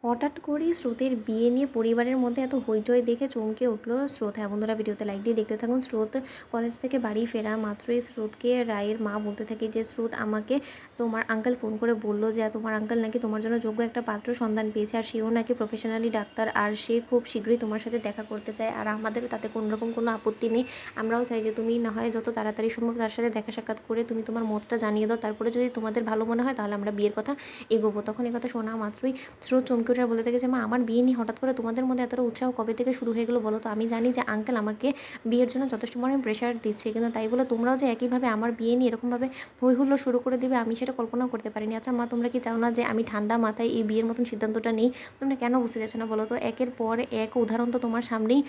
হঠাৎ করেই স্রোতের বিয়ে নিয়ে পরিবারের মধ্যে এত হইচই দেখে চমকে উঠল স্রোত। হ্যাঁ বন্ধুরা, ভিডিওতে লাইক দিয়ে দেখতে থাকুন। স্রোত কলেজ থেকে বাড়ি ফেরা মাত্রই স্রোতকে রায়ের মা বলতে থাকে যে স্রোত, আমাকে তোমার আঙ্কেল ফোন করে বলল যে তোমার আঙ্কেল নাকি তোমার জন্য যোগ্য একটা পাত্র সন্ধান পেয়েছে, আর সেও নাকি প্রফেশনালি ডাক্তার, আর সে খুব শীঘ্রই তোমার সাথে দেখা করতে চায়। আর আমাদেরও তাতে কোনোরকম কোনো আপত্তি নেই। আমরাও চাই যে তুমি না হয় যত তাড়াতাড়ি সম্ভব তার সাথে দেখা সাক্ষাৎ করে তুমি তোমার মতটা জানিয়ে দাও, তারপরে যদি তোমাদের ভালো মনে হয় তাহলে আমরা বিয়ের কথা এগোবো। তখন এই কথা শোনা মাত্রই স্রোত চমকে ওঠে আর বলতে থাকে যে মা, আমার বিয়ে নিয়ে হঠাৎ করে তোমাদের মধ্যে এতটা উৎসাহ কবে থেকে শুরু হয়ে গেলো বলো তো? আমি জানি যে আঙ্কেল আমাকে বিয়ের জন্য যথেষ্ট পরিমাণে প্রেশার দিচ্ছে, কিন্তু তাই বলে তোমরাও যে একইভাবে আমার বিয়ে নিয়ে এরকমভাবে হই হুল্লোড় শুরু করে দিবে, আমি সেটা কল্পনাও করতে পারিনি। আচ্ছা মা, তোমরা কি চাও না যে আমি ঠান্ডা মাথায় এই বিয়ের মতন সিদ্ধান্তটা নেই? তোমরা কেন বুঝতে চাচ্ছ না বলো তো? একের পর এক উদাহরণ তো তোমার সামনেই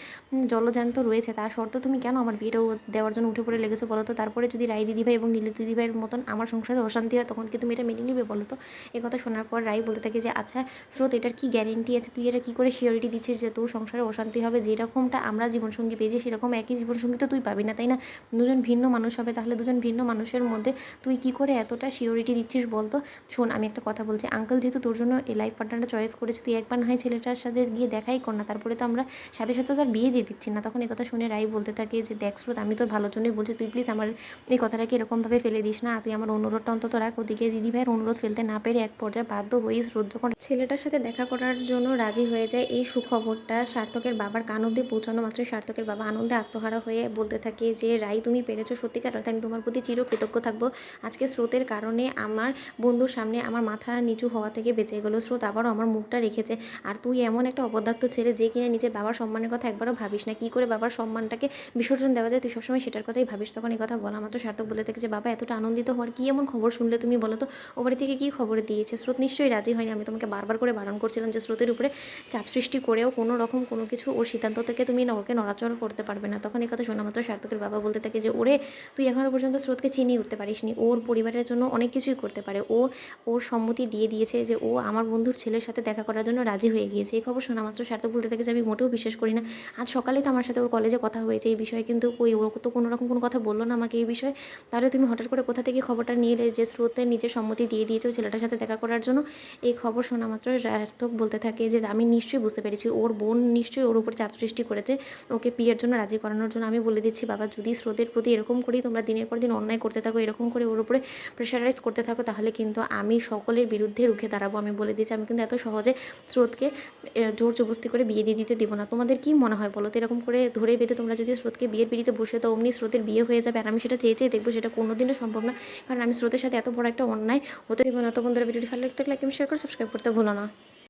জলজান্ত রয়েছে, তা সত্ত্বেও তুমি কেন আমার বিয়েটাও দেওয়ার জন্য উঠে পড়ে লেগেছো বলো তো? তারপরে যদি রাই দিদিভাই এবং নীলি দিদিভাইয়ের মতন আমার সংসারে অশান্তি হয়, তখন কি তুমি এটা মেনে নিবে বলো তো? এই কথা শোনার পর রাই বলতে থাকে যে আচ্ছা স্রোত, এটার কি গ্যারেন্টি আছে? তুই এটা কী করে শিওরিটি দিচ্ছিস যে তোর সংসারে অশান্তি হবে? যেরকমটা আমরা জীবনসঙ্গী পেয়েছি সেরকম একই জীবনসঙ্গী তো তুই পাবি না, তাই না? দুজন ভিন্ন মানুষ হবে, তাহলে দুজন ভিন্ন মানুষের মধ্যে তুই কী করে এতটা শিওরিটি দিচ্ছিস বলতো? শোন, আমি একটা কথা বলছি, আঙ্কেল যেহেতু তোর জন্য এই লাইফ পার্টনারটা চয়েস করেছে, তুই একবার না হয় ছেলেটার সাথে গিয়ে দেখাই কর না, তারপরে তো আমরা সাথে সাথে তার বিয়ে দিয়ে দিচ্ছি না। তখন এই কথা শুনে রাই বলতে থাকে যে দেখ স্রোত, আমি তোর ভালোর জন্যই বলছি, তুই প্লিজ আমার এই কথাটাকে এরকমভাবে ফেলে দিস না, তুই আমার অনুরোধটা অন্তত রাখ। ওদিকে দিদিভাইয়ের অনুরোধ ফেলতে না পেরে এক পর্যায়ে বাধ্য হয়েই স্রোত যখন ছেলেটার সাথে দেখা করার জন্য রাজি হয়ে যায়, এই সুখবরটা সার্থকের বাবার কান অব্দি পৌঁছানো মাত্র সার্থকের বাবা আনন্দে আত্মহারা হয়ে বলতে থাকে যে রাই, তুমি পেরেছো সত্যিকার অর্থে, আমি তোমার প্রতি চিরকৃতজ্ঞ থাকবো। আজকে স্রোতের কারণে আমার বন্ধুর সামনে আমার মাথা নিচু হওয়া থেকে বেঁচে গেলো। স্রোত আবারও আমার মুখটা রেখেছে। আর তুই এমন একটা অপদার্থ ছেলে যে কিনা নিজের বাবার সম্মানের কথা একবারও ভাবিস না, কী করে বাবার সম্মানটাকে বিসর্জন দেওয়া যায় তুই সবসময় সেটার কথাই ভাবিস। তখন এই কথা বলা মাত্র সার্থক বলতে থাকে যে বাবা, এতটা আনন্দিত হওয়ার কী এমন খবর শুনলে তুমি বলো তো? ও বাড়ি থেকে কী খবর দিয়েছে? স্রোত নিশ্চয়ই রাজি হয়নি। আমি তোমাকে বারবার করে বারণ করছিলাম যে স্রোতের উপরে চাপ সৃষ্টি করেও কোনো রকম কোনো কিছু ওর সিদ্ধান্ত থেকে তুমি ওকে নড়াচড়া করতে পারবে না। তখন এই কথা শোনা মাত্র সার্থকের বাবা বলতে থাকে যে ওরে, তুই এখনও পর্যন্ত স্রোতকে চিনিয়ে উঠতে পারিসনি। ওর পরিবারের জন্য অনেক কিছুই করতে পারে। ওর সম্মতি দিয়ে দিয়েছে যে ও আমার বন্ধুর ছেলের সাথে দেখা করার জন্য রাজি হয়ে গিয়েছে। এই খবর শোনা মাত্র সার্থক বলতে থাকে যে আমি মোটেও বিশ্বাস করি না। আজ সকালেই তো আমার সাথে ওর কলেজে কথা হয়েছে এই বিষয়ে, কিন্তু ওর তো কোনো রকম কোনো কথা বললো না আমাকে এই বিষয়ে। তাহলে তুমি হঠাৎ করে কোথা থেকে খবরটা নিয়ে এলে যে স্রোতের নিজের সম্মতি দিয়ে দিয়েছে ওই ছেলেটার সাথে দেখা করার জন্য? এই খবর শোনা মাত্র সার্থক বলতে থাকে যে আমি নিশ্চয়ই বুঝতে পেরেছি, ওর বোন নিশ্চয়ই ওর উপর চাপ সৃষ্টি করেছে ওকে বিয়ের জন্য রাজি করানোর জন্য। আমি বলে দিচ্ছি বাবা, যদি স্রোতের প্রতি এরকম করেই তোমরা দিনের পর দিন অন্যায় করতে থাকো, এরকম করে ওর উপরে প্রেশারাইজ করতে থাকো, তাহলে কিন্তু আমি সকলের বিরুদ্ধে রুখে দাঁড়াবো। আমি বলে দিচ্ছি, আমি কিন্তু এত সহজে স্রোতকে জোর জবস্তি করে বিয়ে দিয়ে দিতে দেবো না। তোমাদের কি মনে হয় বলো তো? এরকম করে ধরে বেঁধে তোমরা যদি স্রোতকে বিয়ের পিড়িতে বসে তো অমনি স্রোতের বিয়ে হয়ে যাবে, আর আমি সেটা চেয়ে চেয়ে দেখবো? সেটা কোনোদিনও সম্ভব না, কারণ আমি স্রোতের সাথে এত বড় একটা অন্যায় হতে দেবো না। তো বন্ধুরা, ভিডিওটি ভালো লাগতে লাইক এবং শেয়ার করে সাবস্ক্রাইব করতে ভুলো না।